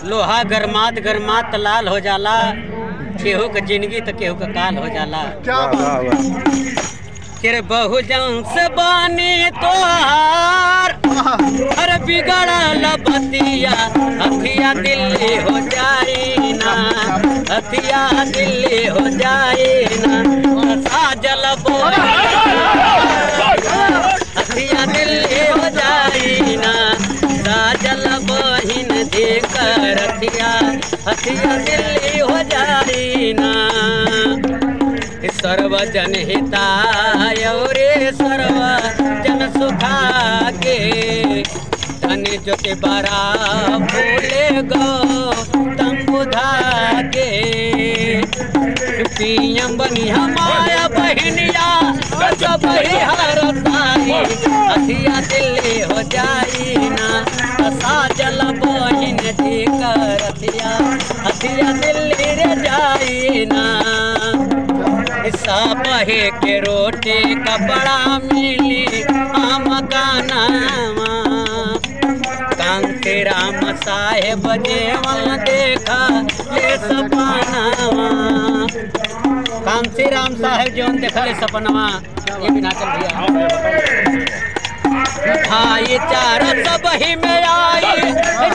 लोहा गरमात गरमात लाल हो जाला, केहू का जिंदगी तो केहू का काल हो जाला। तेरे बहुजन से बानी तोहार हर बिगड़ल बतिया, हथिया दिल्ली हो जाई ना, हथिया दिल्ली हो जाई ना, साजल हथिया दिल्ली हो जाई ना, साजल बहिन देकर हथिया हथिया दिल्ली हो जाई ना। सर्वजन हिताय रे सर्वजन सुखा के, धन ज्योति बरा भूले गो तम बुधा के, पीएम बनी हमारा बहनिया सब हरताई, हथिया दिल्ली हो जाई ना, साजल बहिन देकर हथिया हथिया दिल्ली रे जाई ना। साबहे के रोटी कपड़ा मिली आम गाना, कांति राम साहेब जेवा देखा ले सपना, कांति राम साहेब जो देखा ले सपनवा, ये बिना चल दिया। भाईचारा सब ही में आई,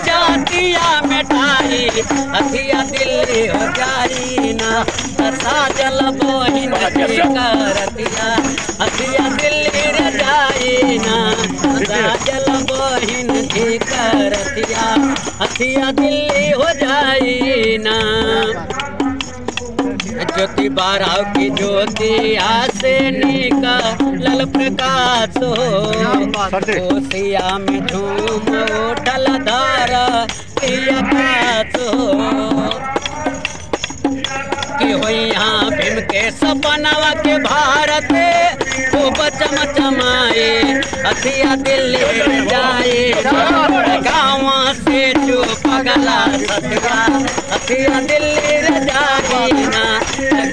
जातिया मिठाई, हथिया दिल्ली हो जाई ना, साजल बहिन देकर हथिया हथिया दिल्ली रे जाई ना, साजल बहिन देकर हथिया हथिया दिल्ली हो जाई ना। ज्योति बाराव की ज्योति आसे निकलल प्रकाश हो, कोसिया में झूम उठल धारा आकाश हो, कि हो यहाँ भीम के सपनावा के भारत खूब चमचमाए, हथिया दिल्ली जाए गाँव से चुप गला सतिया, हथिया दिल्ली जाए ना,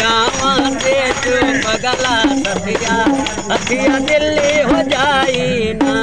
गाँव से चुप गला सतिया, हथिया दिल्ली हो जाए ना।